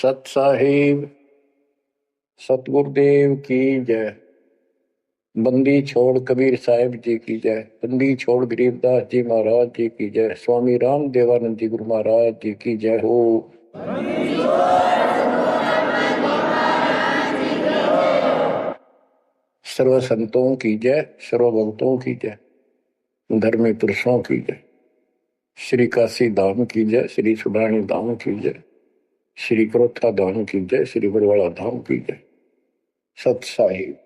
सत साहिब सतगुरुदेव की जय। बंदी छोड़ कबीर साहिब जी की जय। बंदी छोड़ गरीबदास जी महाराज जी की जय। स्वामी राम देवानंद जी गुरु महाराज जी की जय हो। सर्व संतों की जय, सर्व भक्तों की जय, धर्मी पुरुषों की जय। श्री काशी धाम की जय, श्री सुडानी धाम की जय, श्री क्रोथा धाम की जय, श्री बरवाड़ा धाम की जय। सत साहिब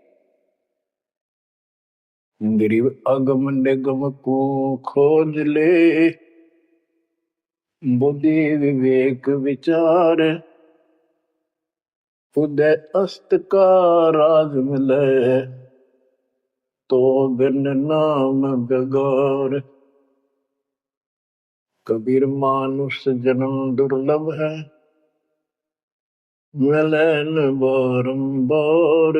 गरीब अगम निगम को खोज ले, बुद्धि विवेक विचार, उदय अस्त का राज मिले, तो बिन नाम बेगार। कबीर मानुष जन्म दुर्लभ है, मिले न बारंबार।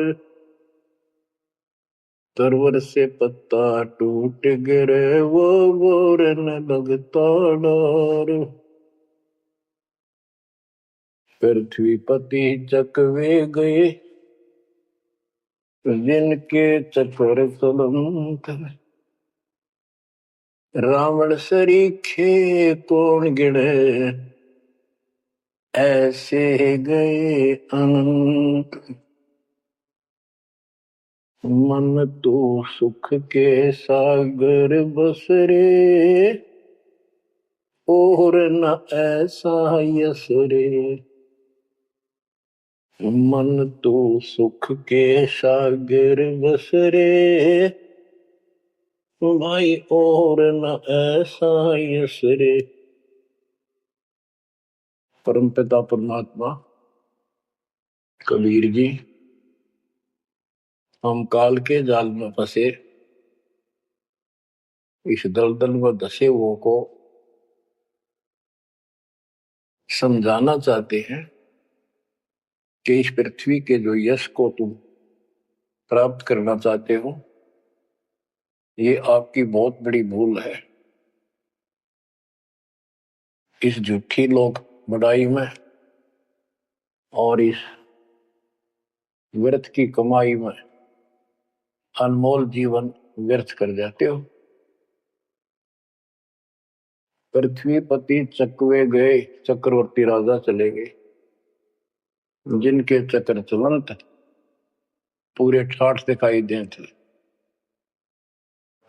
तरवर से पत्ता टूट गिरे, वो बोर न लगता डार। पृथ्वी पति चकवे गए, जिनके चक्र चलंत। रावण सरीखे कौन गिने, ऐसे गए अनंत। मन तो सुख के सागर बसरे, और न ऐसा यस रे। मन तो सुख के सागर बसरे, भाई और न ऐसा यस रे। परमपिता परमात्मा कबीर जी, हम काल के जाल में फंसे इस दलदल में धसे हुओं को समझाना चाहते हैं कि इस पृथ्वी के जो यश को तुम प्राप्त करना चाहते हो, ये आपकी बहुत बड़ी भूल है। इस झूठी लोक बढ़ाई में और इस व्यर्थ की कमाई में अनमोल जीवन व्यर्थ कर जाते हो। पृथ्वी पति चकवे गए, चक्रवर्ती राजा चले गए, जिनके चक्र चलंत पूरे ठाठ दिखाई दे थे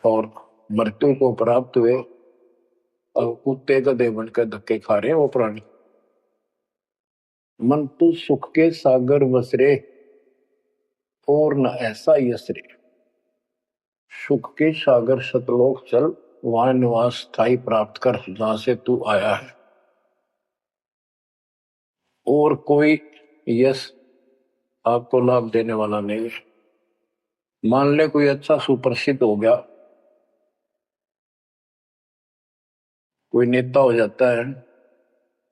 और मृत्यु को प्राप्त हुए और कुत्ते गधे बनकर धक्के खा रहे हैं वो प्राणी। मन तो सुख के सागर बसरे, और न ऐसा यसरे। सुख के सागर सतलोक चल, वहां निवास स्थायी प्राप्त कर जहां से तू आया है। और कोई यश आपको लाभ देने वाला नहीं है। मान ले कोई अच्छा सुप्रसिद्ध हो गया, कोई नेता हो जाता है,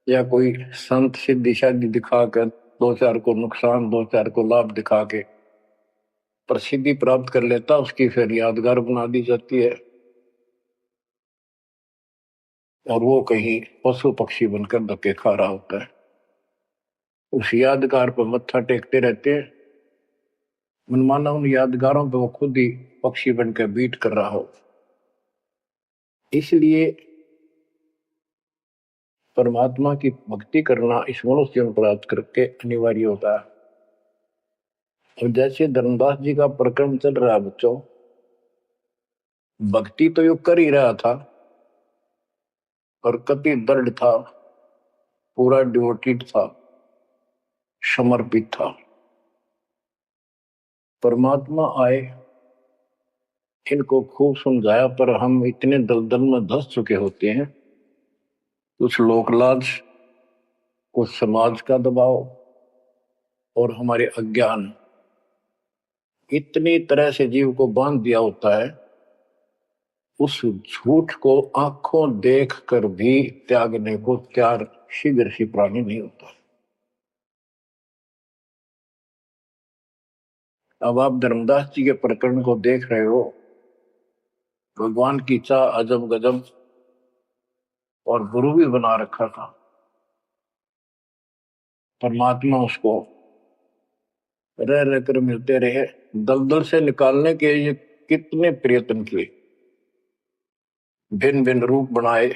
या कोई संत सिद्धि शादी दिखाकर दो चार को नुकसान दो चार को लाभ दिखा के प्रसिद्धि प्राप्त कर लेता, उसकी फिर यादगार बना दी जाती है और वो कहीं पशु पक्षी बनकर धक्के खा रहा होता है। उस यादगार पर मत्था टेकते रहते हैं, मनमाना उन यादगारों पर वो खुद ही पक्षी बनकर बीट कर रहा हो। इसलिए परमात्मा की भक्ति करना इस मनुष्य जीवन प्राप्त करके अनिवार्य होता है। और जैसे धर्मदास जी का प्रकरण चल रहा है बच्चों, भक्ति तो यो कर ही रहा था और कति दृढ़ था, पूरा डिवोटेड था, समर्पित था। परमात्मा आए, इनको खूब समझाया, पर हम इतने दलदल में धंस चुके होते हैं, कुछ लोकलाज, कुछ समाज का दबाव और हमारे अज्ञान इतनी तरह से जीव को बांध दिया होता है, उस झूठ को आंखों देख कर भी त्यागने को तैयार शीघ्र ही प्राणी नहीं होता। अब आप धर्मदास जी के प्रकरण को देख रहे हो, भगवान की चाह अजब गजब और गुरु भी बना रखा था। परमात्मा उसको रह रह कर मिलते रहे। दलदल से निकालने के ये कितने प्रयत्न किए, भिन्न भिन्न रूप बनाए,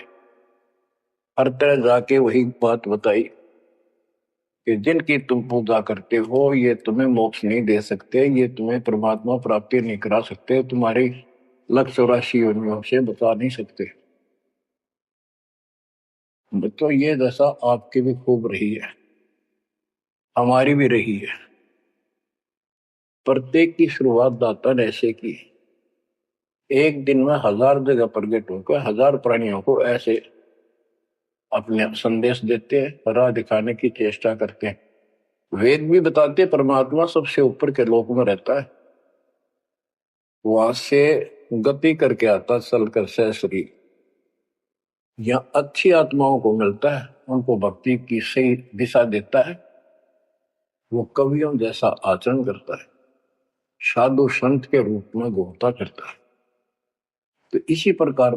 हर तरह जाके वही बात बताई कि जिनकी तुम पूजा करते हो ये तुम्हें मोक्ष नहीं दे सकते, ये तुम्हें परमात्मा प्राप्ति नहीं करा सकते, तुम्हारी 184 योनियों से बचा नहीं सकते। तो ये दशा आपकी भी खूब रही है, हमारी भी रही है। प्रत्येक की शुरुआत दाता ने ऐसे की, एक दिन में 1000 जगह प्रकट होकर 1000 प्राणियों को ऐसे अपने संदेश देते हैं, राह दिखाने की चेष्टा करते हैं। वेद भी बताते परमात्मा सबसे ऊपर के लोक में रहता है, वहां से गति करके आता चल कर सहसरी, या अच्छी आत्माओं को मिलता है, उनको भक्ति की सही दिशा देता है, वो कवियों जैसा आचरण करता है, साधु संत के रूप में घूमता करता है। तो इसी प्रकार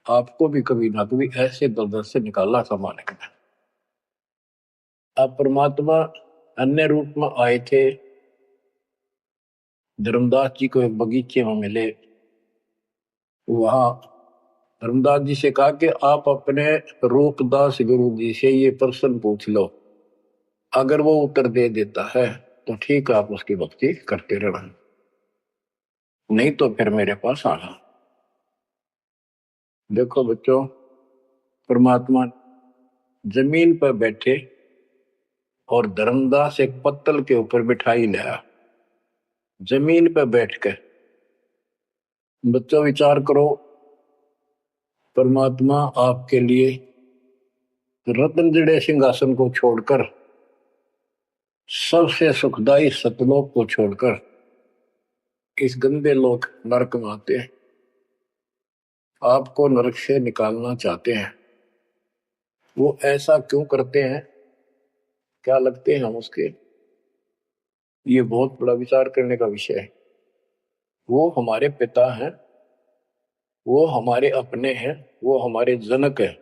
आपको भी कभी ना कभी ऐसे दलदल से निकाला था मालिक ने। अब परमात्मा अन्य रूप में आए थे, धर्मदास जी को एक बगीचे में मिले, वहां धर्मदास जी से कहा कि आप अपने रूपदास गुरु जी से ये प्रश्न पूछ लो, अगर वो उत्तर दे देता है तो ठीक है, आप उसकी भक्ति करते रहना, नहीं तो फिर मेरे पास आना। देखो बच्चों, परमात्मा जमीन पर बैठे और धर्मदास एक पत्तल के ऊपर बिठाई लाया, जमीन पर बैठकर। बच्चों विचार करो, परमात्मा आपके लिए रत्न जड़े सिंहासन को छोड़कर, सबसे सुखदायी सतलोक को छोड़कर इस गंदे लोक नरक में आते हैं, आपको नरक से निकालना चाहते हैं। वो ऐसा क्यों करते हैं, क्या लगते हैं हम उसके, ये बहुत बड़ा विचार करने का विषय है। वो हमारे पिता हैं, वो हमारे अपने हैं, वो हमारे जनक हैं,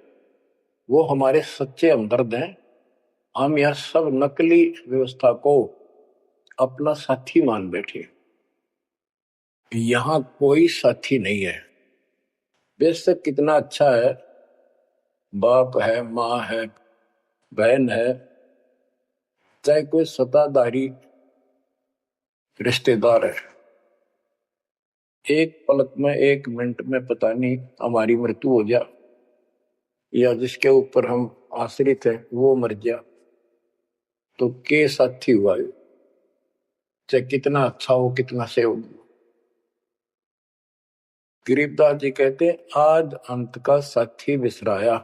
वो हमारे सच्चे हमदर्द हैं। हम यह सब नकली व्यवस्था को अपना साथी मान बैठे, यहां कोई साथी नहीं है। बेशक कितना अच्छा है, बाप है, माँ है, बहन है, चाहे कोई सत्ताधारी रिश्तेदार है, एक पलक में, एक मिनट में पता नहीं हमारी मृत्यु हो जाए, या जिसके ऊपर हम आश्रित हैं वो मर जाए, तो के साथी हुआ है, चाहे कितना अच्छा हो, कितना सेवक हो। गरीबदास जी कहते हैं, आज अंत का साथी बिसराया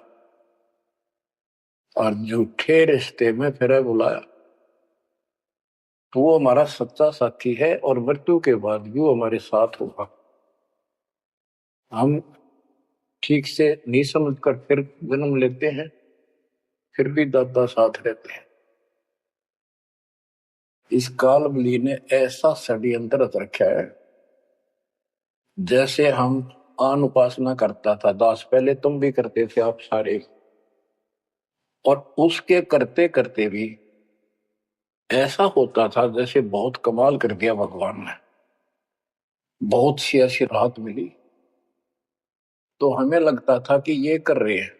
और झूठे रिश्ते में फिर बुलाया। तो वो हमारा सच्चा साथी है और मृत्यु के बाद भी वो हमारे साथ होगा। हम ठीक से नहीं समझकर फिर जन्म लेते हैं, फिर भी दादा साथ रहते हैं। इस काल बली ने ऐसा षड्यंत्र रच रखा है, जैसे हम आन उपासना करता था दास, पहले तुम भी करते थे आप सारे, और उसके करते करते भी ऐसा होता था जैसे बहुत कमाल कर दिया भगवान ने, बहुत सी ऐसी राहत मिली, तो हमें लगता था कि ये कर रहे हैं,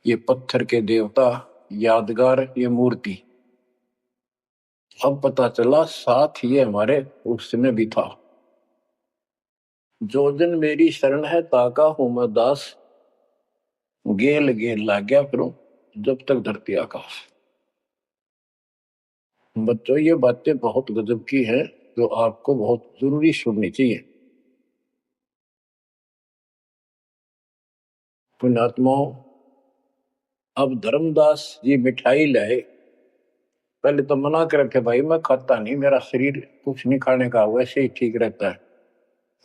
ये पत्थर के देवता, यादगार, ये मूर्ति। अब पता चला साथ ये हमारे उसमें भी था। जो जन मेरी शरण है ताका हूं मैं दास, गेल गेल ला गया फिर जब तक धरती आकाश। बच्चों ये बातें बहुत गजब की है, जो आपको बहुत जरूरी सुननी चाहिए। पुण्यात्माओं, अब धर्मदास जी मिठाई लाए, पहले तो मना कर रखे, भाई मैं खाता नहीं, मेरा शरीर कुछ नहीं खाने का, वैसे ही ठीक रहता है,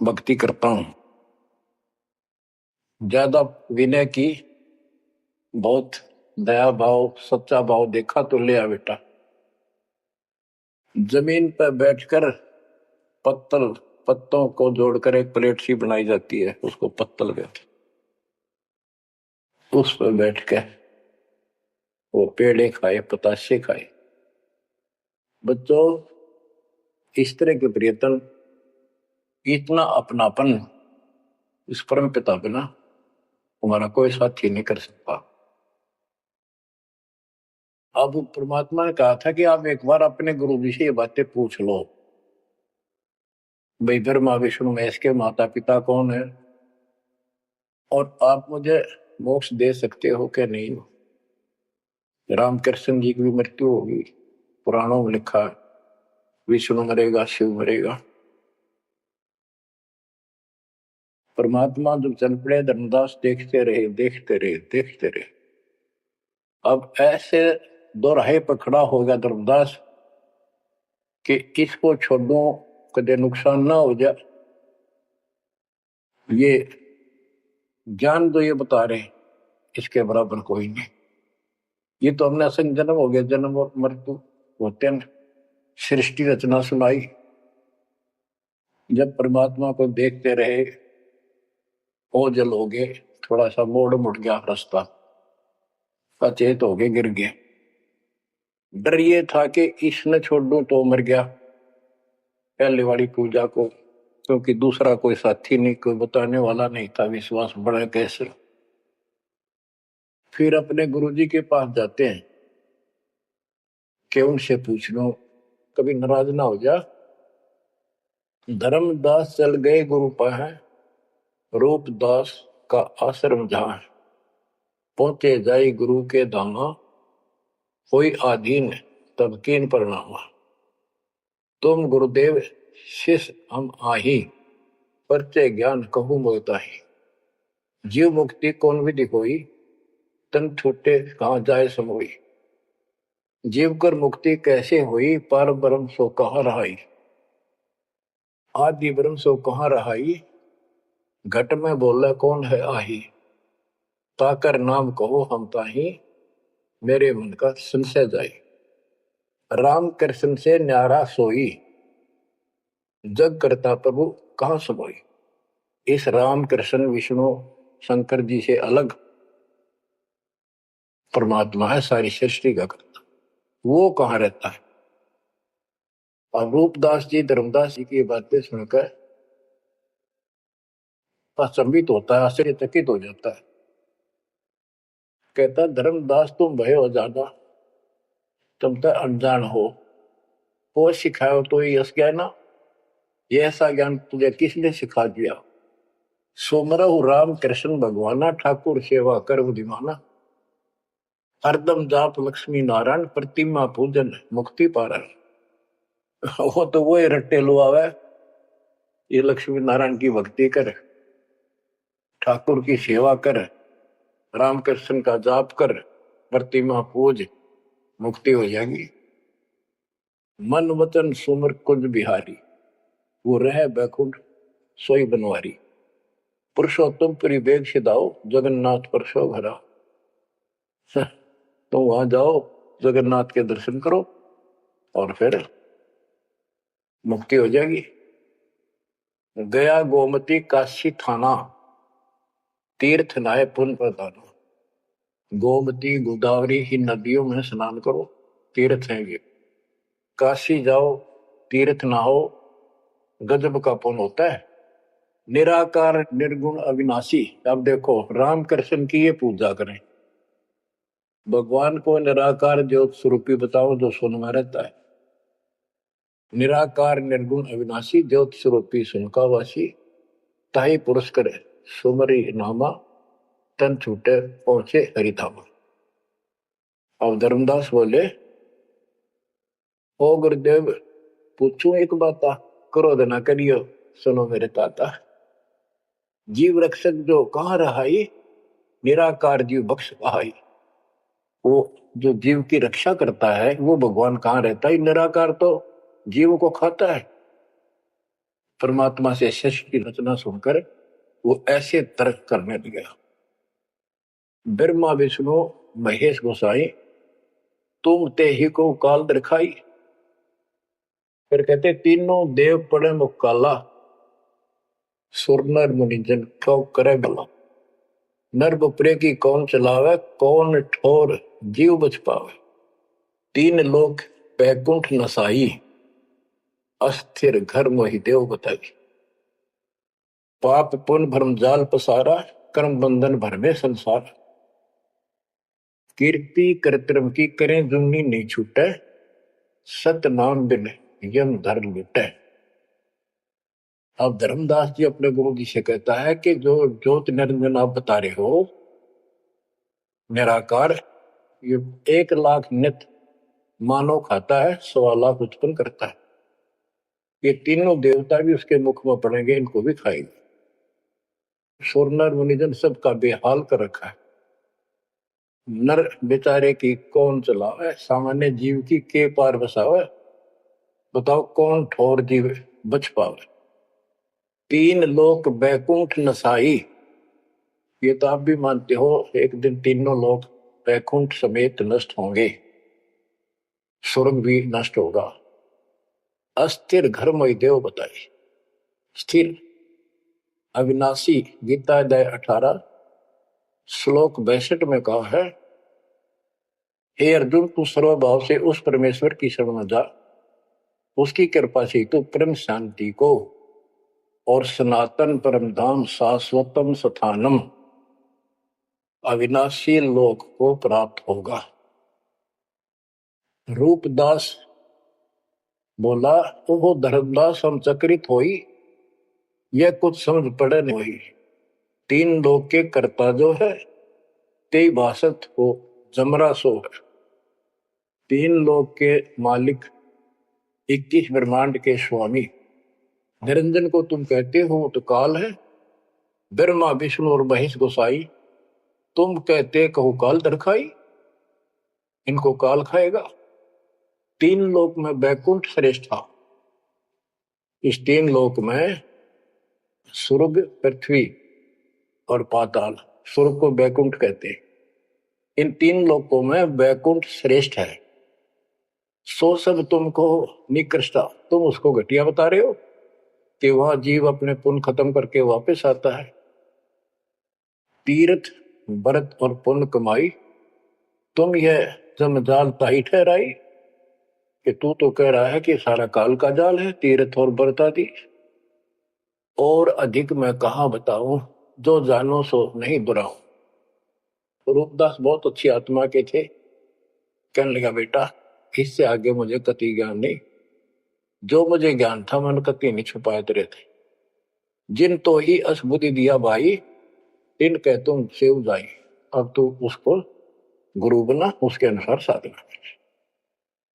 भक्ति करता हूं। ज्यादा विनय की, बहुत दया भाव, सच्चा भाव देखा तो ले आ बेटा। जमीन पर बैठकर पत्तों को जोड़कर एक प्लेट सी बनाई जाती है, उसको पत्तल कहते, उस पर बैठ के वो पेड़े खाए, पतासे खाए। बच्चों, इस तरह के प्रयत्न, इतना अपनापन इस परम पिता बिना हमारा कोई साथी नहीं कर सकता। अब परमात्मा ने कहा था कि आप एक बार अपने गुरु जी से ये बातें पूछ लो, भाई ब्रह्मा विष्णु महेश के माता पिता कौन है, और आप मुझे मोक्ष दे सकते हो क्या नहीं। रामकृष्ण जी की भी मृत्यु होगी, पुराणों में लिखा है, विष्णु मरेगा, शिव मरेगा। परमात्मा जब चल पड़े, धर्मदास देखते रहे, देखते रहे, देखते रहे। अब ऐसे दोराहे पर खड़ा हो गया धर्मदास कि इसको छोड़ो, कदे नुकसान ना हो जाए। ये ज्ञान तो ये बता रहे, इसके बराबर कोई नहीं। ये तो हमने असंग जन्म हो गया, जन्म और मृत्यु होते हैं। सृष्टि रचना सुनाई, जब परमात्मा को देखते रहे, ओझल हो गए, थोड़ा सा मोड़ मुड़ गया रास्ता, अचेत हो गए, गिर गए। डर ये था कि इसने छोड़ दूं तो मर गया पहले वाली पूजा को, क्योंकि दूसरा कोई साथी नहीं, कोई बताने वाला नहीं था, विश्वास बढ़े कैसे। फिर अपने गुरुजी के पास जाते हैं कि उनसे पूछ लो, कभी नाराज ना हो जा। धर्मदास चल गए गुरु पास, रूपदास का आश्रम जहां, पहुंचे जाए गुरु के धामा, कोई आधीन तब कीन प्रणामा। तुम गुरुदेव शिष्य हम आही, परचे ज्ञान कहूं बोलता ही। जीव मुक्ति कौन विधि कोई, तन छूटे कहाँ जाए समोई। जीव कर मुक्ति कैसे हुई, पर ब्रह्म सो कहाँ रहाई। आदि ब्रह्म सो कहाँ रहाई, घट में बोले कौन है आही। ताकर नाम कहो हम ताही, मेरे मन का संशय जाई। राम कृष्ण से न्यारा सोई, जग करता प्रभु कहाँ समोई। इस राम कृष्ण विष्णु शंकर जी से अलग परमात्मा है, सारी सृष्टि का करता, वो कहाँ रहता है। और रूपदास जी धर्मदास जी की बातें सुनकर अचंभित होता है, आश्चर्यचकित हो जाता है। कहता धर्मदास तुम भय हो ज्यादा, तुम तो अनजान हो सिखाओ तो ये यश ज्ञान, ये ऐसा ज्ञान तुझे किसने सिखा दिया। सोमरहु राम कृष्ण भगवाना, ठाकुर सेवा कर बुद्धिमाना। हरदम जाप लक्ष्मी नारायण, प्रतिमा पूजन मुक्ति पारण। वो तो वो रट्टे लुआवे, ये लक्ष्मी नारायण की भक्ति कर, ठाकुर की सेवा कर, रामकृष्ण का जाप कर, प्रतिमा पूज, मुक्ति हो जाएगी। मन वचन सुमर कुंज बिहारी, वो रह बैकुंठ सोई बनवारी। पुरुषोत्तम परिवेग सिधाओ, जगन्नाथ परसो भरा। तो वहां जाओ, जगन्नाथ के दर्शन करो और फिर मुक्ति हो जाएगी। गया गोमती काशी थाना, तीर्थ नाय पुण्य प्रदान। गोमती गोदावरी ही नदियों में स्नान करो, तीर्थ है ये। काशी जाओ, तीर्थ नहाओ, गजब का पुण्य होता है। निराकार निर्गुण अविनाशी, अब देखो राम कृष्ण की ये पूजा करें, भगवान को निराकार ज्योत स्वरूपी बताओ जो सुन में रहता है। निराकार निर्गुण अविनाशी, ज्योत स्वरूपी सुनकावासी, ताही पुरुष करे सुमरी नामा, तन छूटे पहुंचे हरिधामा। अब धर्मदास बोले, ओ गुरुदेव पूछू एक बात, क्रोध ना करियो सुनो मेरे ताता। जीव रक्षक जो कहाँ रहाई, निराकार जीव बख्श कहाई। वो जो जीव की रक्षा करता है वो भगवान कहाँ रहता है, निराकार तो जीव को खाता है। परमात्मा से सृष्टि की रचना सुनकर वो ऐसे तर्क करने लगा। ब्रह्मा विष्णु महेश गोसाई, तुम ते ही को काल दिखाई। फिर कहते तीनों देव पड़े मुकाला, सुर नर मुनिजन क्यों करे भला। नर बपरे की कौन चलावे, कौन ठोर जीव बच पावे। तीन लोक बैकुंठ नसाई, अस्थिर घर मोहि देव बताई। पाप पुण्य भरम जाल पसारा, कर्म बंधन भर में संसार। कीर्ति कृत्रिम की करें जुमनी नहीं छूटे, सत नाम बिन यम धर लुटे। अब धर्मदास जी अपने गुरु जी से कहता है कि जो ज्योत निरंजन आप बता रहे हो निराकार, ये 1,00,000 नित मानव खाता है, 1,00,000 उत्पन्न करता है। ये तीनों देवता भी उसके मुख में पड़ेंगे, इनको भी खाएंगे। सुर नर मुनिजन सबका बेहाल कर रखा है। नर बेचारे की कौन चलावे, सामान्य जीव की के पार बसावे। बताओ कौन ठोर जीव बच पावे। तीन लोक बैकुंठ नसाई, ये तो आप भी मानते हो एक दिन तीनों लोग बैकुंठ समेत नष्ट होंगे, स्वर्ग भी नष्ट होगा। अस्थिर घर मोहि देव बताए। स्थिर अविनाशी, गीता अध्याय 18 श्लोक 62 में कहा है, हे अर्जुन तू सर्वभाव से उस परमेश्वर की शरण में जा, उसकी कृपा से तू परम शांति को और सनातन परम धाम शाश्वतम स्थानम अविनाशी लोक को प्राप्त होगा। रूपदास बोला, वो धर्मदास हम चक्रित होई, यह कुछ समझ पड़े नहीं। तीन लोक के कर्ता जो है ते भाषत हो जमरा सो है। तीन लोक के मालिक 21 ब्रह्मांड के स्वामी निरंजन को तुम कहते हो तो काल है। ब्रह्मा विष्णु और महेश गोसाई तुम कहते कहो काल दरखाई, इनको काल खाएगा। तीन लोक में बैकुंठ श्रेष्ठ था। इस तीन लोक में स्वर्ग पृथ्वी और पाताल, स्वर्ग को बैकुंठ कहते हैं। इन तीन लोकों में बैकुंठ श्रेष्ठ है। सो सब तुमको निकृष्टा, तुम उसको घटिया बता रहे हो कि वह जीव अपने पुण्य खत्म करके वापस आता है। तीर्थ व्रत और पुण्य कमाई तुम यह जमजाल ताई ठहराई कि तू तो कह रहा है कि सारा काल का जाल है तीर्थ और व्रत आदि। और अधिक मैं कहाँ बताऊं, जो जानो सो नहीं दुराऊं। रूपदास बहुत अच्छी आत्मा के थे। कहने लगा बेटा इससे आगे मुझे कति ज्ञान नहीं, जो मुझे ज्ञान था मन कति नहीं छुपाए तेरे थे। जिन तो ही असबुद्धि दिया भाई, इन कह तुम सेव जाई। अब तू उसको गुरु बना, उसके अनुसार साधना।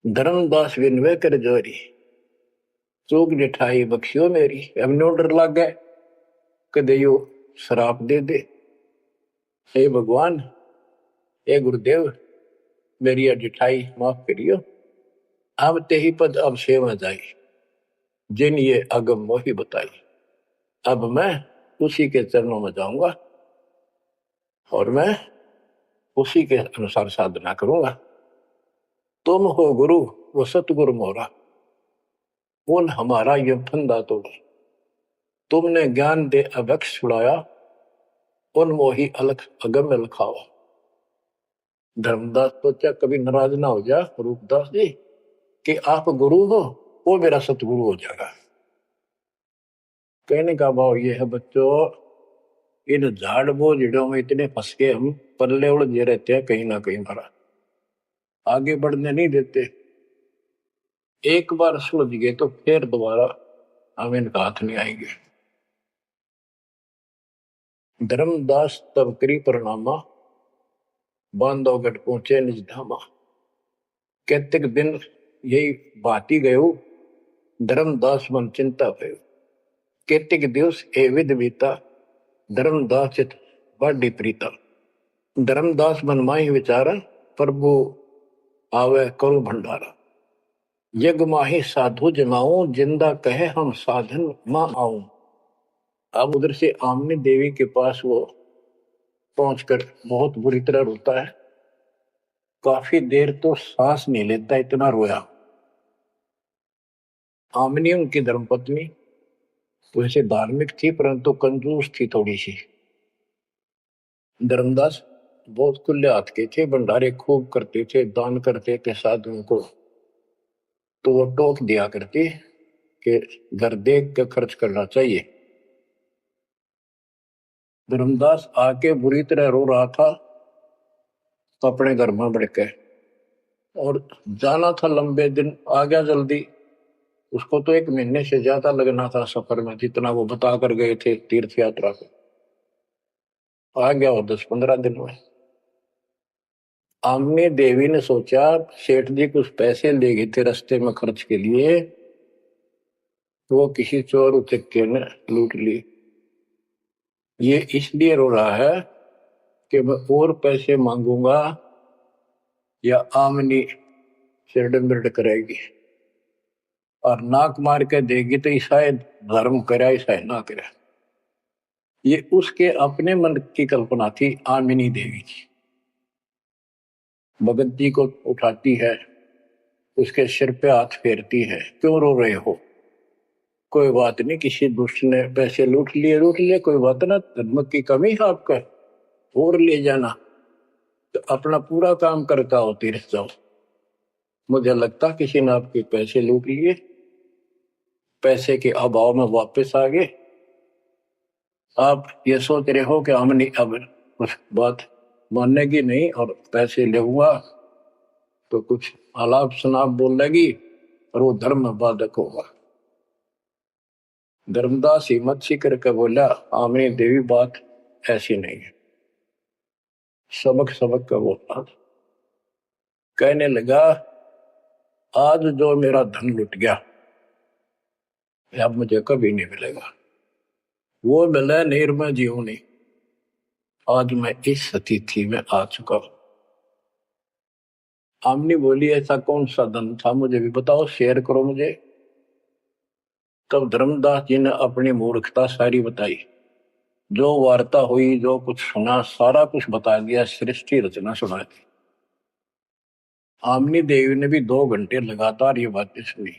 धर्मदास विनवे कर जोरी, चूक निठाई बख्शियो मेरी। अब नो डर लग गए कदे यो श्राप दे दे। हे भगवान, हे गुरुदेव, मेरी अडिठाई माफ करियो। अब ते ही पद अब सेवा जाई, जिन ये अगम मोही बताई। अब मैं उसी के चरणों में जाऊंगा और मैं उसी के अनुसार साधना करूंगा। तुम हो गुरु वो सतगुरु मोरा, उन हमारा ये फंदा तोड़ा। तुमने ज्ञान दे अभक्ष छुड़ाया, उन मोही अलख अगम लखाओ। धर्मदास सोचा कभी नाराज ना हो जा रूपदास जी कि आप गुरु हो, वो मेरा सतगुरु हो जाएगा। कहने का भाव ये है बच्चों, इन झाड़ बोझड़ों में इतने फंस के हम पल्ले उलझे रहते हैं, कहीं ना कहीं हमारा आगे बढ़ने नहीं देते। एक बार सुलझ गए तो फिर दोबारा हम इनका हाथ नहीं आएंगे। धर्मदास तब करी परिणामा, बांधवगढ़ पहुंचे निज धामा। कहते दिन यही बाती गयो, धर्मदास मन चिंता भयो। कहते दिवस ए विध बीता, धर्मदास चित बाडी प्रीता। धर्मदास मन माही विचारा, प्रभु आवे करो भंडारा। यज्ञ माही साधु जमाऊं, जिंदा कहे हम साधन मां आऊं। अब उधर से आमने देवी के पास वो पहुंचकर बहुत बुरी तरह रोता है। काफी देर तो सांस नहीं लेता, इतना रोया। आमनी उनकी धर्मपत्नी वैसे धार्मिक थी परंतु कंजूस थी थोड़ी सी। धर्मदास बहुत खुले हाथ के थे, भंडारे खूब करते थे, दान करते थे साधुओं को। तो वो टोक दिया करती कि घर देख के खर्च करना चाहिए। धर्मदास आके बुरी तरह रो रहा था, तो अपने घर में बढ़ के, और जाना था लंबे दिन, आ गया जल्दी। उसको तो 1 महीने से ज्यादा लगना था सफर में, जितना वो बता कर गए थे तीर्थ यात्रा को। आ गया वो 10-15 दिन में। आमने देवी ने सोचा सेठ जी कुछ पैसे ले गए थे रास्ते में खर्च के लिए, तो वो किसी चोर उचक्के ने लूट ली। ये इसलिए रो रहा है कि मैं और पैसे मांगूंगा या आमनी सिरडम्बिरड करेगी, और नाक मार के देगी तो ईसाई धर्म करे ईसाई ना करे। ये उसके अपने मन की कल्पना थी आमिनी देवी की। भगत जी को उठाती है, उसके सिर पे हाथ फेरती है, क्यों रो रहे हो? कोई बात नहीं, किसी दुष्ट ने पैसे लूट लिए, कोई बात ना, धर्म की कमी है आपका, और ले जाना, तो अपना पूरा काम करके आओ, तीर्थ जाओ। मुझे लगता किसी ने आपके पैसे लूट लिए, पैसे के अभाव में वापस आ गए। आप ये सोच रहे हो कि हमने अब कुछ बात मानेगी नहीं और पैसे लेऊंगा तो कुछ आलाप शनाप बोलेगी और वो धर्म में बाधक होगा। धर्मदास हिम्मत सी करके बोला, आमनी देवी बात ऐसी नहीं है। सबक सबक का बोला, कहने लगा आज जो मेरा धन लुट गया अब मुझे कभी नहीं मिलेगा। वो मिला नहीं, मैं जीऊं नहीं। आज मैं इस स्थिति में आ चुका हूं। आमनी बोली ऐसा कौन सा धन था, मुझे भी बताओ, शेयर करो मुझे। तब धर्मदास जी ने अपनी मूर्खता सारी बताई, जो वार्ता हुई, जो कुछ सुना, सारा कुछ बता दिया, सृष्टि रचना सुना दी। आमनी देवी ने भी 2 घंटे लगातार ये बातें सुनी।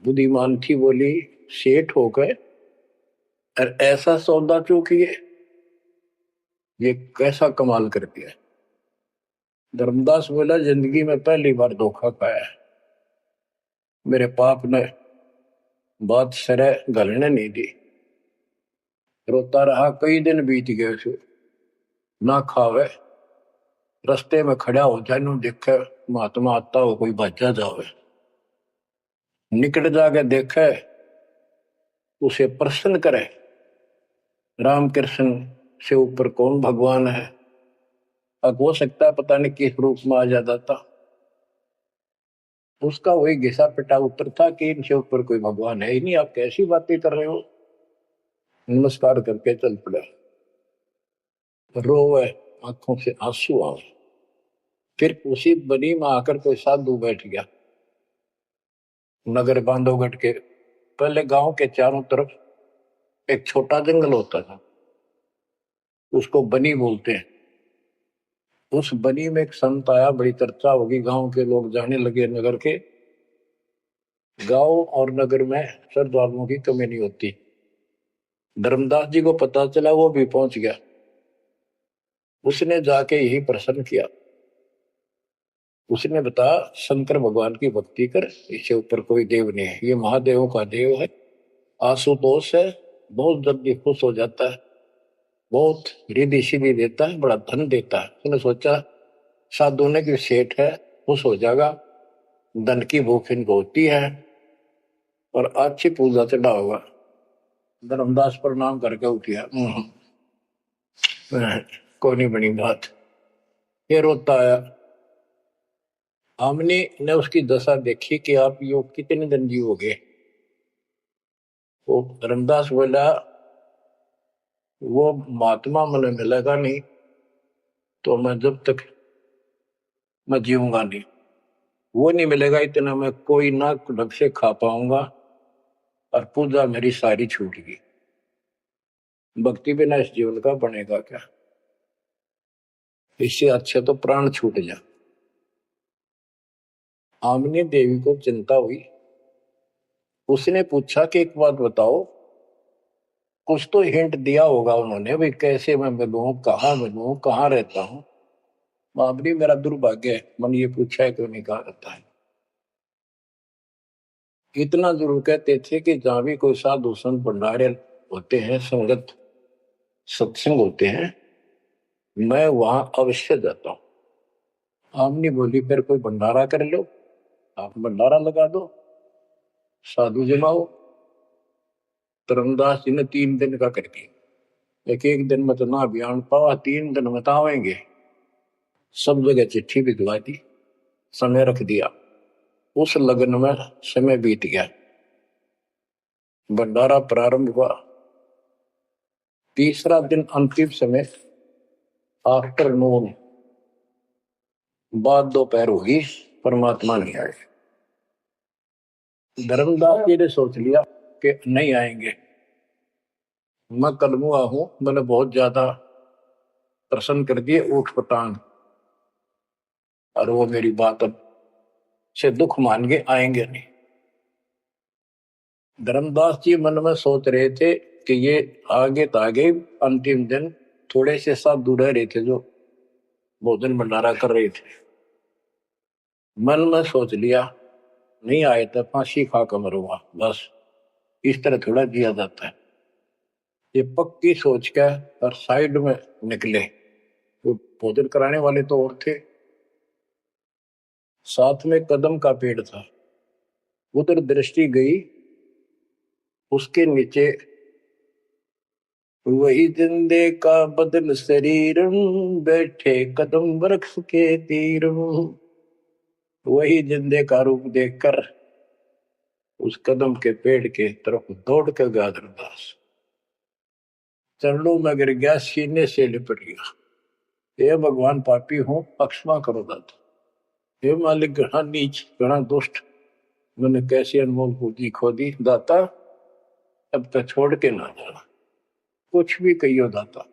बुद्धिमान थी, बोली सेठ हो गए और ऐसा सौदा चूकिए, ये कैसा कमाल कर दिया। धर्मदास बोला जिंदगी में पहली बार धोखा खाया है, मेरे पाप ने बात सरे गलने नहीं दी। रोता रहा, कई दिन बीत गए उसे, ना खावे, रास्ते में खड़ा हो जाए, नु देखे महात्मा आता हो, कोई भाजा जावे, निकट जाके देखे, उसे प्रश्न करे राम कृष्ण से ऊपर कौन भगवान है। अब हो सकता है पता नहीं किस रूप में आ जाता था। उसका वही घिसा पिटा उत्तर था कि इनसे ऊपर कोई भगवान है ही नहीं, आप कैसी बातें कर रहे हो। नमस्कार करके चल पड़ा, रोवे, आंखों से आंसू आए। फिर उसी बनी में आकर कोई साधु बैठ गया, नगर बांधवगढ़ के। पहले गांव के चारों तरफ एक छोटा जंगल होता था, उसको बनी बोलते हैं। उस बनी में एक संत आया, बड़ी चर्चा होगी, गांव के लोग जाने लगे नगर के। गांव और नगर में श्रद्धालुओं की कमी नहीं होती। धर्मदास जी को पता चला, वो भी पहुंच गया। उसने जाके यही प्रश्न किया। उसने बताया शंकर भगवान की भक्ति कर, इससे ऊपर कोई देव नहीं है, ये महादेवों का देव है, आशुतोष है, बहुत जल्दी खुश हो जाता है, बहुत रिद्धि सिद्धि देता है, बड़ा धन देता है। उसने सोचा साधु ने की सेठ है, खुश हो जाएगा, धन की भूख इनको होती है और अच्छी पूजा चढ़ा होगा। धर्मदास प्रणाम करके उठिया, कोई नहीं बनी बात। फिर रोता आया। हमने ने उसकी दशा देखी कि आप योग कितने दिन जीवोगे। वो धर्मदास बोला वो महात्मा मुझे मिलेगा नहीं तो मैं जब तक मैं जीऊंगा नहीं, वो नहीं मिलेगा इतना मैं कोई ना ढंग से खा पाऊंगा और पूजा मेरी सारी छूट गई। भक्ति बिना इस जीवन का बनेगा क्या, इससे अच्छे तो प्राण छूट जा। आमनी देवी को चिंता हुई। उसने पूछा कि एक बात बताओ, कुछ तो हिंट दिया होगा उन्होंने, भाई कैसे मैं मिलूं, कहाँ रहता हूँ। बाबरी मेरा दुर्भाग्य है, मन ये पूछा है क्यों नहीं कहा रहता है। इतना जरूर कहते थे कि जहां भी कोई साधु संत भंडारे होते हैं, संगत सत्संग होते हैं, मैं वहां अवश्य जाता हूँ। आमनी बोली फिर कोई भंडारा कर लो, आप भंडारा लगा दो, साधु जमाओ। धर्मदास जी ने 3 दिन का कर दिया। एक एक दिन में तो ना बयान पावा, 3 दिन में तो आवेंगे। सब जगह चिट्ठी भिजवा दी, समय रख दिया। उस लगन में समय बीत गया, भंडारा प्रारंभ हुआ। तीसरा दिन अंतिम समय, आफ्टरनून, बाद दोपहर होगी, परमात्मा नहीं आए। धर्मदास जी ने सोच लिया कि नहीं आएंगे, मैं कलमुआ हूं, मैंने बहुत ज्यादा प्रसन्न कर दिए ऊट पटांग, और वो मेरी बात अब से दुख मान के आएंगे नहीं। धर्मदास जी मन में सोच रहे थे कि ये आगे तो आगे अंतिम दिन थोड़े से साधु रह रहे थे जो भोजन भंडारा कर रहे थे। मन में सोच लिया नहीं आए तो फांसी खा कर मरूंगा, बस इस तरह थोड़ा जिया जाता है। ये पक्की सोच के और साइड में निकले। वो भोजन कराने वाले तो और थे, साथ में कदम का पेड़ था, उधर दृष्टि गई। उसके नीचे वही जिंदे का बदन शरीर, बैठे कदम वृक्ष के तीर। वही जिंदे का रूप देखकर उस कदम के पेड़ के तरफ दौड़ कर गया धर्मदास। चरणों में गिर गया, सीने से लिपट गया। हे भगवान, पापी हूं, क्षमा करो दाता। हे मालिक, घना नीच, घना दुष्ट, मैंने कैसी अनमोल पूंजी खो दी दाता, अब तक छोड़ के ना जाना। कुछ भी कहियो दाता।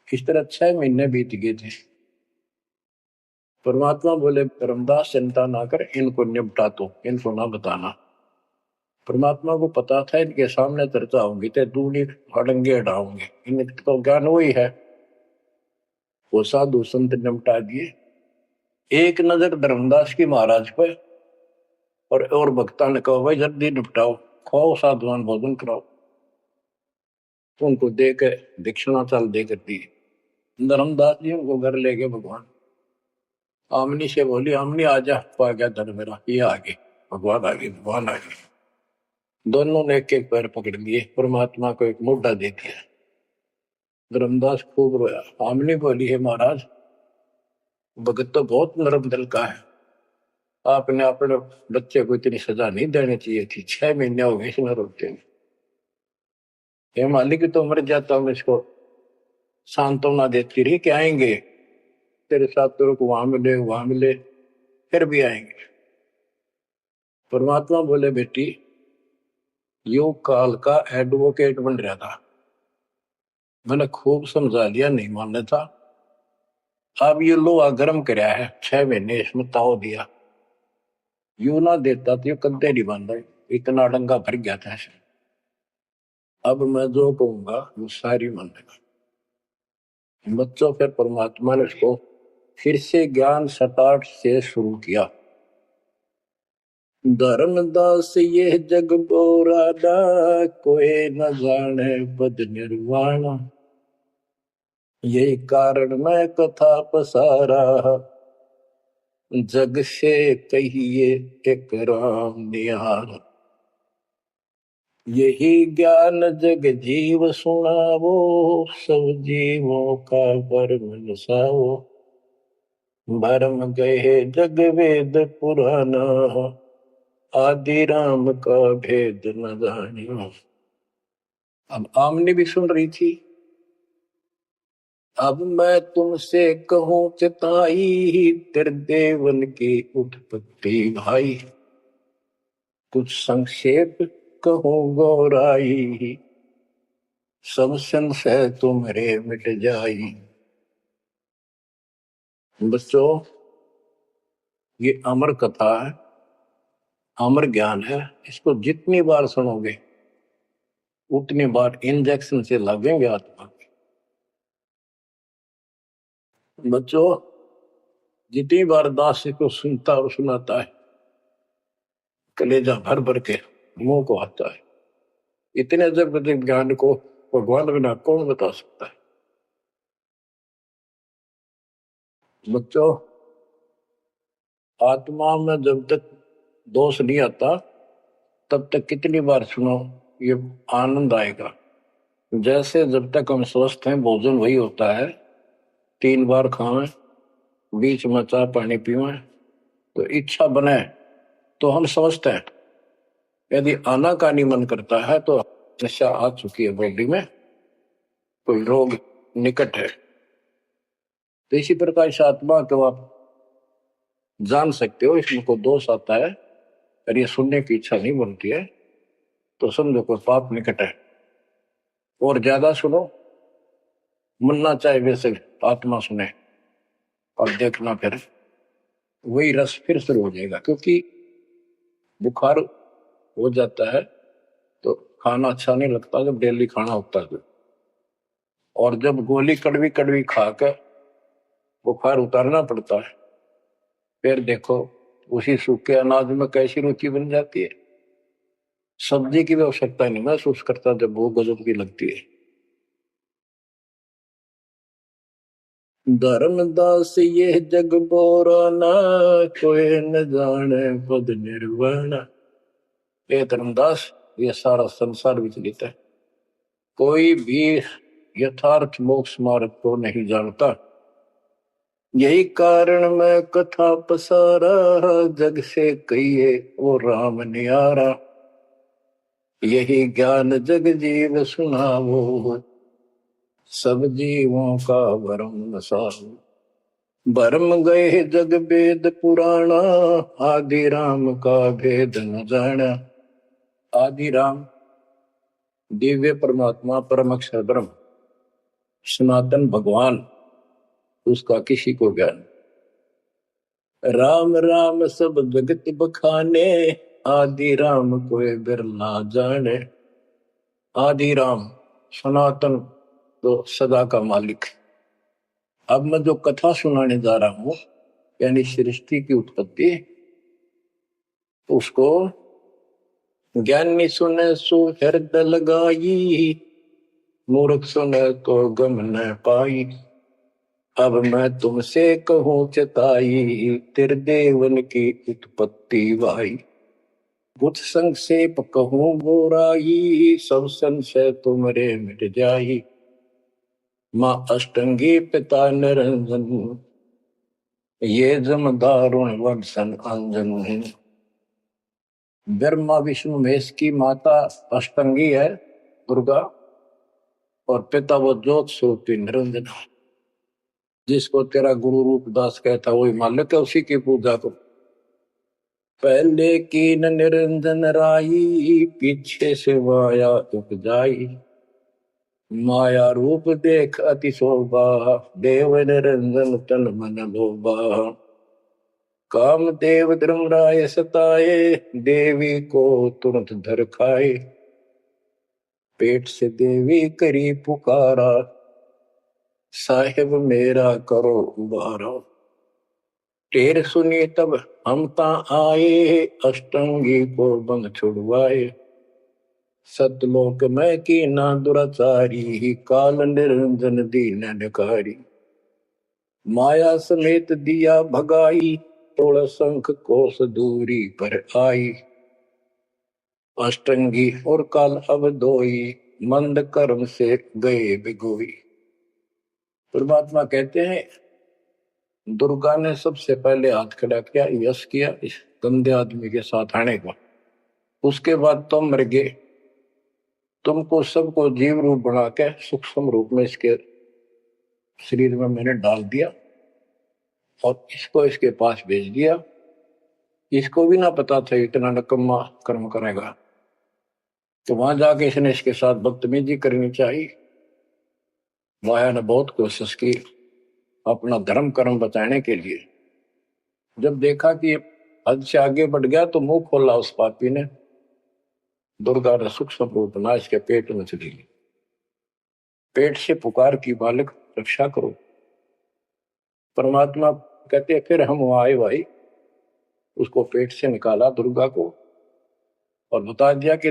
इस तरह 6 महीने बीत गए थे। परमात्मा बोले रामदास चिंता ना कर, इनको निपटा तो, इनको ना बताना। परमात्मा को पता था इनके सामने चर्चा होंगी तो दूनी हड़ंगे हटाओगे, इनका तो ज्ञान वही है। वो साधु संत निपटा दिए। एक नजर धर्मदास की महाराज पे और भक्ता ने कहा भाई जल्दी निपटाओ, खाओ साधुवान भोजन कराओ। तो उनको दे के दक्षिणा चाल दे कर दी। धर्मदास जी उनको घर ले गए भगवान। आमनी से बोली, आमनी आजा, पा गया धन मेरा, ये आगे भगवान आगे, भगवान आगे। दोनों ने एक एक पैर पकड़ लिए, परमात्मा को एक मोटा दे दिया। धर्मदास खूब रोया। आमनी बोली, है महाराज, भगत तो बहुत नरम दिल का है, आपने अपने बच्चे को इतनी सजा नहीं देनी चाहिए थी। 6 महीने हो गए इसमें रोते हैं। ये मालिक तो मर जाता हूँ, इसको सांत्वना देती रही कि आएंगे तेरे साथ, तेरे को वहां मिले, फिर भी आएंगे। परमात्मा बोले, बेटी योग काल का एडवोकेट बन रहा था, मैंने खूब समझा लिया, नहीं मानना था। अब ये लोहा गर्म कराया है, 6 महीने इसमें ताव दिया, यू ना देता तो ये कद्दे नहीं बांधा, इतना डंगा भर गया था ऐसे। अब मैं जो कहूंगा वो सारी मानेगा। बच्चों, फिर परमात्मा ने उसको फिर से ज्ञान सटाट से शुरू किया। धर्मदास ये जग बोरादा, कोई न जाने पद निर्वाण। यही कारण मैं कथा पसारा, जग से कहिए एक राम निहार। यही ज्ञान जग जीव सुनावो, सब जीवों का भरम नसावो। भरम गए जग वेद पुराना, आदि राम का भेद न जानियो। अब आमने भी सुन रही थी। अब मैं तुमसे कहूं चिताई, त्रिदेवन की उत्पत्ति भाई। कुछ संक्षेप कहूं गौराई, सब संशय तुमरे मिट जाई। बच्चों, ये अमर कथा है, अमर ज्ञान है। इसको जितनी बार सुनोगे उतनी बार इंजेक्शन से लगेंगे आत्मा। बच्चों, जितनी बार दास को सुनता और सुनाता है, कलेजा भर भर के मुंह को आता है। इतने अजब अजब ज्ञान को भगवान बिना कौन बता सकता है। बच्चों, आत्मा में जब तक दोष नहीं आता तब तक कितनी बार सुनो, ये आनंद आएगा। जैसे जब तक हम स्वस्थ हैं भोजन वही होता है, 3 बार खावें, बीच में चाय पानी पीवें, तो इच्छा बने तो हम स्वस्थ हैं। यदि आनाकानी मन करता है तो नशा आ चुकी है बॉडी में, कोई रोग निकट है। तो इसी प्रकार से आत्मा को आप जान सकते हो, इसमें को दोष आता है और ये सुनने की इच्छा नहीं बनती है तो समझो कोई पाप निकट है। और ज्यादा सुनो, मरना चाहे वैसे आत्मा सुने और देखना, फिर वही रस फिर शुरू हो जाएगा। क्योंकि बुखार हो जाता है तो खाना अच्छा नहीं लगता जब डेली खाना होता है। और जब गोली कड़वी कड़वी खाकर बुखार उतारना पड़ता है, फिर देखो उसी सूखे अनाज में कैसी रुचि बन जाती है। सब्जी की भी आवश्यकता नहीं महसूस करता जब वो गजब की लगती है। धर्मदास ये जग बोराना, कोई न जाने पद निर्वाण। ये धर्मदास, ये सारा संसार विचलित है, कोई भी यथार्थ मोक्ष मार्ग को नहीं जानता। यही कारण मैं कथा पसारा, जग से कहिए वो राम नियारा। यही ज्ञान जग जीव सुनावो, सब जीवों का भरम सारो। भरम गए जग वेद पुराणा, आदि राम का भेद न जाना। आदि राम दिव्य परमात्मा परम अक्षर ब्रह्म सनातन भगवान, उसका किसी को ज्ञान। राम राम सब जगत बखाने, आदि राम कोई बिरला जाने। आदि राम सनातन तो सदा का मालिक। अब मैं जो कथा सुनाने जा रहा हूं, यानी सृष्टि की उत्पत्ति, उसको ज्ञानी सुने सो हृदय लगाई, मूर्ख सुने तो गम न पाई। अब मैं तुमसे कहूं चताई, त्रिदेवन की उत्पत्ति वाई। कुछ संक्षेप कहूं बोराई, सब संशय तुमरे मिट जाई। माँ अष्टंगी पिता निरंजन, ये जम दारुण वंशन अंजन। ब्रह्मा विष्णु महेश की माता अष्टंगी है दुर्गा, और पिता वो ज्योत स्वरूपी निरंजन। जिसको तेरा गुरु रूपदास कहता वही मालिक है, उसी की पूजा को। पहले की न निरंजन राई, पीछे से माया उपजाई। माया रूप देख अति शोभा, देव निरंजन तन मन लोभा। काम देव धर्मराय सताए, देवी को तुरंत धर खाए। पेट से देवी करी पुकारा, साहिब मेरा करो उबारा। टेर सुनी तब हम ता आए, अष्टंगी को बंद छुड़वाए। सतलोक में की ना दुराचारी, काल निरंजन दीन निकारी। माया समेत दिया भगाई, तोड़ शंख कोस दूरी पर आई। अष्टंगी और काल अब दोई, मंद कर्म से गए बिगोई। परमात्मा कहते हैं दुर्गा ने सबसे पहले हाथ खड़ा किया, यश किया इस गंदे आदमी के साथ आने का। उसके बाद तुम मर गए, तुमको सबको जीव रूप बना के सूक्ष्म रूप में इसके शरीर में मैंने डाल दिया और इसको इसके पास भेज दिया। इसको भी ना पता था इतना नकम्मा कर्म करेगा, तो वहां जाके इसने इसके साथ बदतमीजी करनी चाहिए। माया ने बहुत कोशिश की अपना धर्म कर्म बचाने के लिए। जब देखा कि हद से आगे बढ़ गया तो मुंह खोला उस पापी ने, दुर्गा ने सूक्ष्म रूप नाश के पेट में चली गई। पेट से पुकार की, बालक रक्षा करो। परमात्मा कहते फिर हम वहां आए भाई, उसको पेट से निकाला दुर्गा को, और बता दिया कि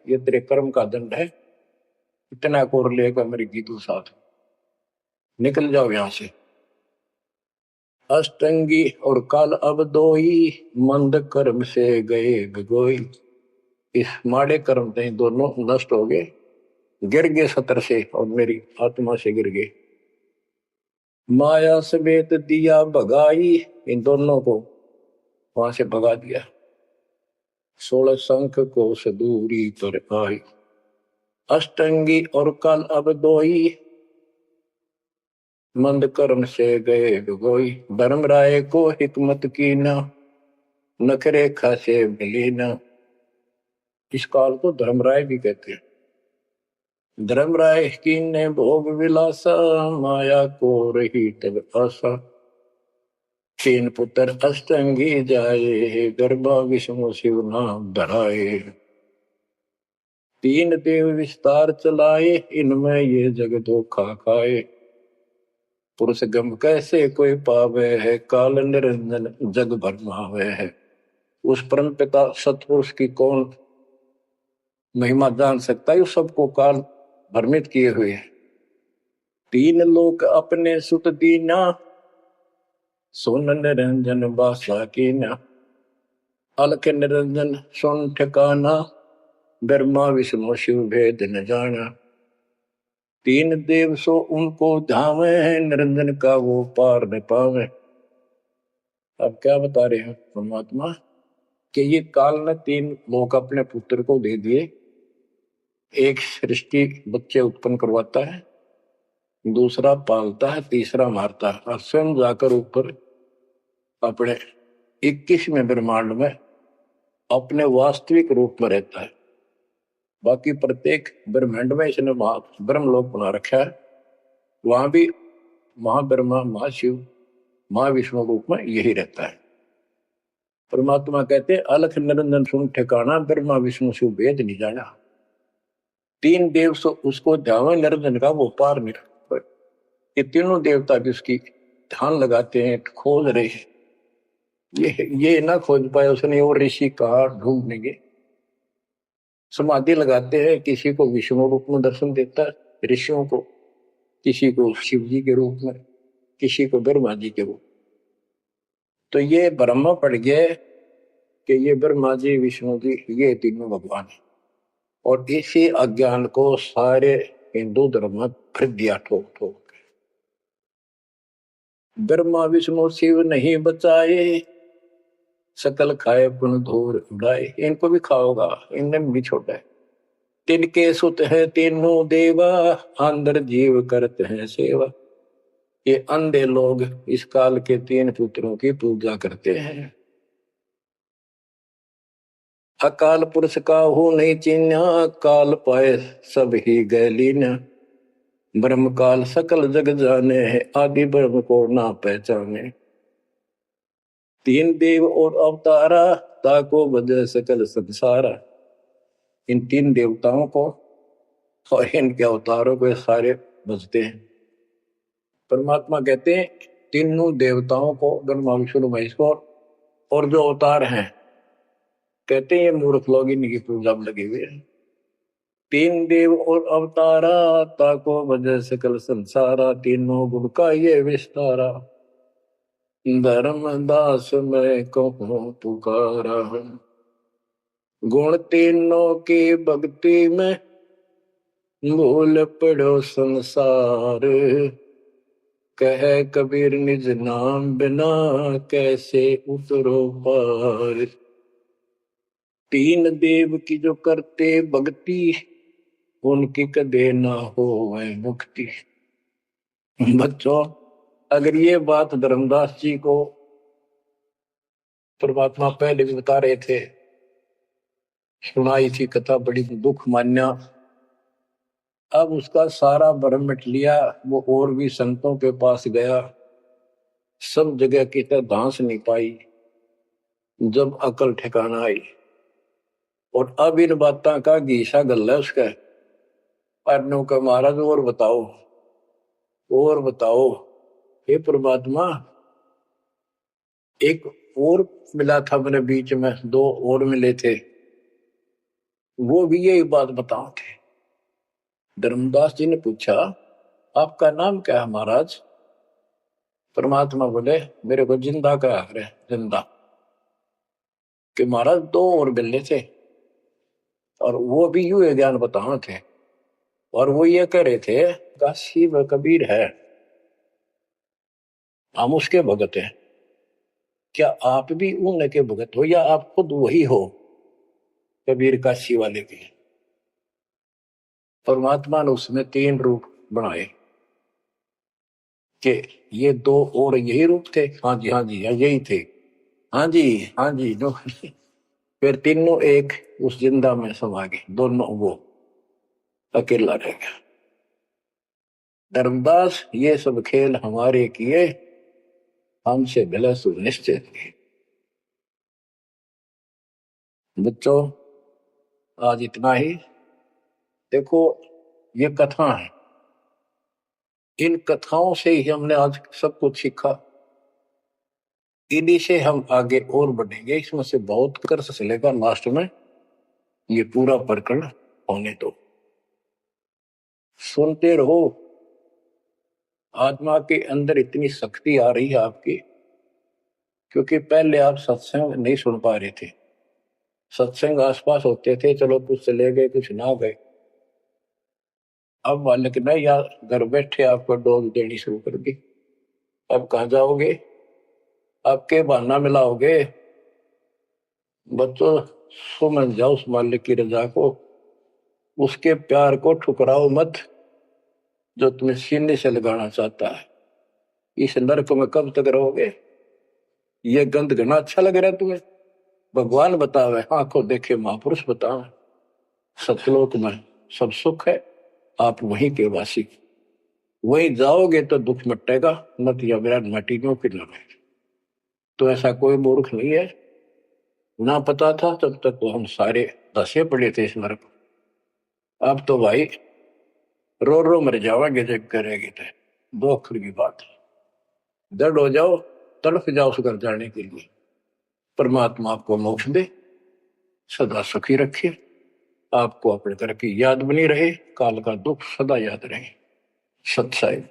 ये तेरे कर्म का दंड है, इतना कोर लेगा मेरी गीतू साथ, निकल जाओ यहां से। अष्टंगी और काल अब दोई, मंद कर्म से गए गगोई। इस माड़े कर्म से दोनों नष्ट हो गए, गिर गए सतर से और मेरी आत्मा से गिर गए। माया समेत दिया भगाई, इन दोनों को वहां से भगा दिया। 16 शंख को सदूरी पर आई, अष्टंगी और काल अब दोई, मंद कर्म से गए गगोई। धर्मराय को हिकमत की न, नखरे खासे मिली न। इस काल को धर्मराय भी कहते हैं। धर्मराय की ने भोग विलासा, माया को रही तब आशा। 3 पुत्र अष्टंगी जाए, गर्भा विष्णु शिव नाम धराए। 3 देव विस्तार चलाए, इनमें ये जग धोखा खाए। पुरुष गम कैसे कोई पावे है, काल निरंजन जग भरमावे है। उस परम पिता सतपुरुष की कौन महिमा जान सकता है, सबको काल भ्रमित किए हुए है। 3 लोक अपने सुत दीना, सोन निरंजन बासा कीना। अलख निरंजन सुन ठिकाना, ब्रह्मा विष्णु शिव भेद न जाना। 3 देव सो उनको धावे, निरंजन का वो पार न पावे। अब क्या बता रहे हैं परमात्मा कि ये काल ने 3 लोक अपने पुत्र को दे दिए। एक सृष्टि बच्चे उत्पन्न करवाता है, दूसरा पालता है, तीसरा मारता है, और स्वयं जाकर ऊपर अपने 21वें ब्रह्मांड में अपने वास्तविक रूप में रहता है। बाकी प्रत्येक ब्रह्मांड में इसने ब्रह्मलोक बना रखा है, वहां भी महाब्रह्मा महाशिव महाविष्णु रूप में यही रहता है। परमात्मा कहते अलख निरंजन सुन ठिकाना, ब्रह्मा विष्णु शिव भेद नहीं जाना। 3 देव सो उसको ध्यान, निरंजन का वो पार नहीं। ये तीनों देवता भी उसकी ध्यान लगाते हैं, खोज रहे हैं। ये ना खोज पाए उसने, और ऋषि कहा ढूंढनेंगे। समाधि लगाते हैं, किसी को विष्णु रूप में दर्शन देता है ऋषियों को, किसी को शिव जी के रूप में, किसी को ब्रह्मा जी के रूप। तो ये ब्रह्म पड़ गया कि ये ब्रह्मा जी विष्णु जी ये तीनों भगवान है, और इसी अज्ञान को सारे हिंदू धर्म में फिर दिया ठोक ठोक। ब्रह्मा विष्णु शिव नहीं बचाए, सकल खाए पुन धूर उड़ाए। इनको भी खाओगा, इनने भी छोड़ा है। तिनके सुत है तीनों देवा, अंदर जीव करते हैं सेवा। ये अंधे लोग इस काल के 3 पुत्रों की पूजा करते हैं। अकाल पुरुष का हो नहीं चिन्ह, काल पाए सब ही गैलीन। ब्रह्म काल सकल जग जाने, आदि ब्रह्म को ना पहचाने। 3 देव और अवतारा, ताको बजे सकल संसारा। इन 3 देवताओं को और इनके अवतारों को सारे बजते हैं। परमात्मा कहते हैं तीनों देवताओं को, ब्रह्मा विष्णु महेश को, और जो अवतार हैं कहते हैं ये मूर्ख लोग इनकी पूजा में लगे हुए हैं। 3 देव और अवतारा, ताको बजे सकल संसारा। तीनों गुण का ये विस्तारा, धर्मदास मैं कहूँ पुकारा। गुण तीनों की भक्ति में, भूल पड़ो संसार। कह कबीर निज नाम बिना, कैसे उतरो पार। 3 देव की जो करते भक्ति, उनकी कदे ना हो वह मुक्ति। बच्चों, अगर ये बात धर्मदास जी को परमात्मा पहले भी बता रहे थे, सुनाई थी कथा, बड़ी दुख मान्या। अब उसका सारा भ्रम मिट लिया। वो और भी संतों के पास गया, सब जगह की तरह धांस नहीं पाई। जब अकल ठिकाना आई, और अब इन बातों का घीसा गल है उसका। पर का महाराज और बताओ हे परमात्मा, एक और मिला था मेरे बीच में, दो और मिले थे, वो भी यही बात बताओ थे। धर्मदास जी ने पूछा आपका नाम क्या है महाराज? परमात्मा बोले मेरे को जिंदा का है, जिंदा। कि महाराज दो और मिले थे और वो भी यूं ज्ञान बताओ थे, और वो ये कह रहे थे काशी में कबीर है, हम उसके भगत हैं। क्या आप भी उनके भगत हो या आप खुद वही हो कबीर काशी वाले के? परमात्मा ने उसमें तीन रूप बनाए कि ये दो और यही रूप थे। हाँ जी हाँ जी यही थे। हाँ जी हाँ जी जो फिर तीनों एक उस जिंदा में समा गए, दोनों वो अकेला रह गया। धर्मदास ये सब खेल हमारे किए, हमसे भले सुनिश्चित किए। बच्चों आज इतना ही। देखो ये कथा है, इन कथाओं से ही हमने आज सब कुछ सीखा, इन्हीं से हम आगे और बढ़ेंगे। इसमें से बहुत कर चलेगा, लास्ट में ये पूरा प्रकरण होने दो, सुनते रहो। आत्मा के अंदर इतनी शक्ति आ रही है आपकी, क्योंकि पहले आप सत्संग नहीं सुन पा रहे थे। सत्संग आसपास होते थे, चलो कुछ चले गए कुछ ना गए। अब मालिक ने या घर बैठे आपको डोज देनी शुरू कर दी। अब कहाँ जाओगे? आपके बहाना मिलाओगे? बच्चों समझ जाओ उस मालिक की रजा को, उसके प्यार को ठुकराओ मत जो तुम्हें सीने से लगाना चाहता है। इस नरक में कब तक रहोगे? ये गंध घना अच्छा लग रहा है तुम्हें? भगवान बतावे, आंखों देखे महापुरुष बतावे, सतलोक में सब सुख है, आप वहीं के वासी। वहीं जाओगे तो दुख मिटेगा, मत या विराट मटी क्यों फिर लगे। तो ऐसा कोई मूर्ख नहीं है, ना पता था तब तक तो हम सारे दसे पड़े थे इस नरक। अब तो भाई रो रो मर जाओगे जब करेगी तो, दो अक्षर की बात है। दर्द हो जाओ, तड़फ जाओ उस घर जाने के लिए। परमात्मा आपको मोक्ष दे, सदा सुखी रखे, आपको अपने घर की याद बनी रहे, काल का दुख सदा याद रहे। सत्साई।